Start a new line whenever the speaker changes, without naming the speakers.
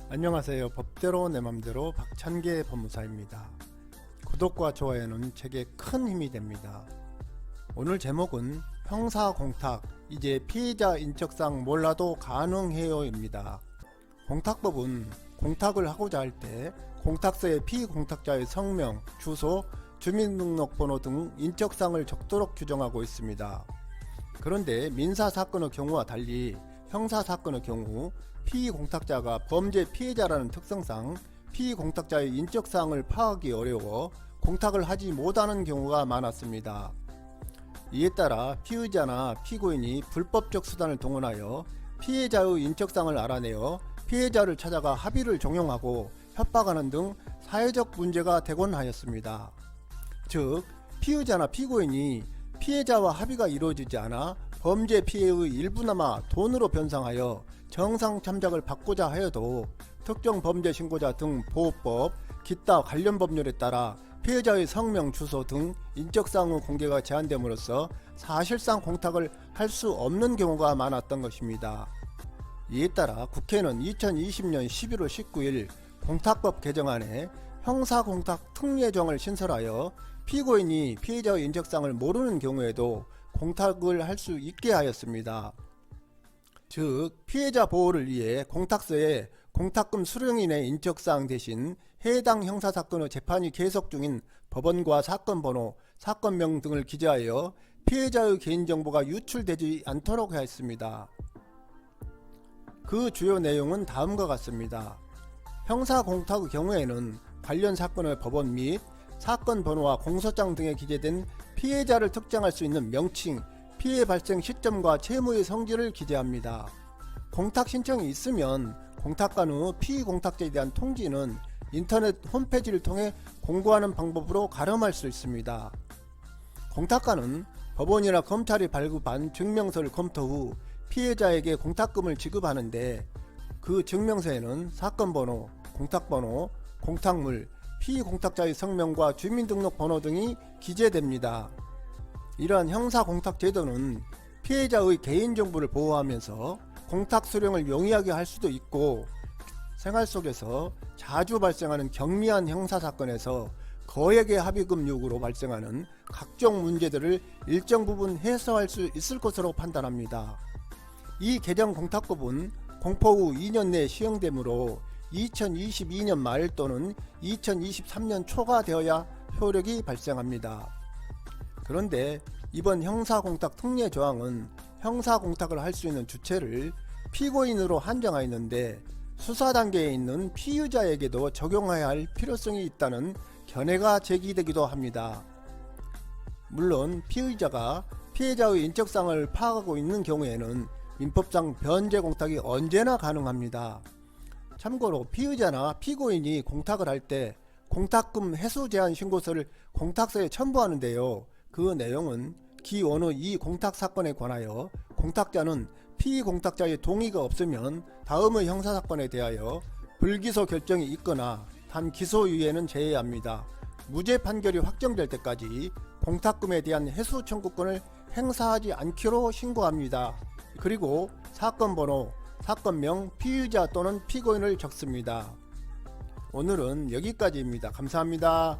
안녕하세요. 법대로 내 맘대로 박찬계 법무사입니다. 구독과 좋아요는 제게 큰 힘이 됩니다. 오늘 제목은 형사공탁 이제 피해자 인적사항 몰라도 가능해요 입니다. 공탁법은 공탁을 하고자 할 때 공탁서에 피공탁자의 성명, 주소, 주민등록번호 등 인적사항을 적도록 규정하고 있습니다. 그런데 민사사건의 경우와 달리 형사사건의 경우 피공탁자가 범죄 피해자라는 특성상 피공탁자의 인적사항을 파악하기 어려워 공탁을 하지 못하는 경우가 많았습니다. 이에 따라 피의자나 피고인이 불법적 수단을 동원하여 피해자의 인적사항을 알아내어 피해자를 찾아가 합의를 종용하고 협박하는 등 사회적 문제가 되곤 하였습니다. 즉, 피의자나 피고인이 피해자와 합의가 이루어지지 않아 범죄 피해의 일부나마 돈으로 변상하여 정상 참작을 받고자 하여도 특정 범죄 신고자 등 보호법, 기타 관련 법률에 따라 피해자의 성명, 주소 등 인적사항의 공개가 제한됨으로써 사실상 공탁을 할 수 없는 경우가 많았던 것입니다. 이에 따라 국회는 2020년 11월 19일 공탁법 개정안에 형사공탁 특례조항을 신설하여 피고인이 피해자의 인적사항을 모르는 경우에도 공탁을 할 수 있게 하였습니다. 즉, 피해자 보호를 위해 공탁서에 공탁금 수령인의 인적사항 대신 해당 형사사건의 재판이 계속 중인 법원과 사건번호, 사건명 등을 기재하여 피해자의 개인정보가 유출되지 않도록 하였습니다. 그 주요 내용은 다음과 같습니다. 형사공탁의 경우에는 관련 사건의 법원 및 사건 번호와 공소장 등에 기재된 피해자를 특정할 수 있는 명칭, 피해 발생 시점과 채무의 성질을 기재합니다. 공탁 신청이 있으면 공탁관의 피공탁자에 대한 통지는 인터넷 홈페이지를 통해 공고하는 방법으로 가름할 수 있습니다. 공탁관은 법원이나 검찰이 발급한 증명서를 검토 후 피해자에게 공탁금을 지급하는데 그 증명서에는 사건번호, 공탁번호, 공탁물, 피공탁자의 성명과 주민등록번호 등이 기재됩니다. 이러한 형사공탁 제도는 피해자의 개인정보를 보호하면서 공탁 수령을 용이하게 할 수도 있고 생활 속에서 자주 발생하는 경미한 형사사건에서 거액의 합의금 요구로 발생하는 각종 문제들을 일정 부분 해소할 수 있을 것으로 판단합니다. 이 개정 공탁법은 공포 후 2년 내에 시행되므로 2022년 말 또는 2023년 초가 되어야 효력이 발생합니다. 그런데 이번 형사공탁 특례 조항은 형사공탁을 할 수 있는 주체를 피고인으로 한정하였는데 수사 단계에 있는 피의자에게도 적용해야 할 필요성이 있다는 견해가 제기되기도 합니다. 물론 피의자가 피해자의 인적사항을 파악하고 있는 경우에는 민법상 변제 공탁이 언제나 가능합니다. 참고로 피의자나 피고인이 공탁을 할 때 공탁금 해소 제한 신고서를 공탁서에 첨부하는데요. 그 내용은 기원의 이 공탁 사건에 관하여 공탁자는 피공탁자의 동의가 없으면 다음의 형사사건에 대하여 불기소 결정이 있거나 단 기소유예는 제외합니다. 무죄 판결이 확정될 때까지 공탁금에 대한 해소 청구권을 행사하지 않기로 신고합니다. 그리고 사건번호, 사건명, 피의자 또는 피고인을 적습니다. 오늘은 여기까지입니다. 감사합니다.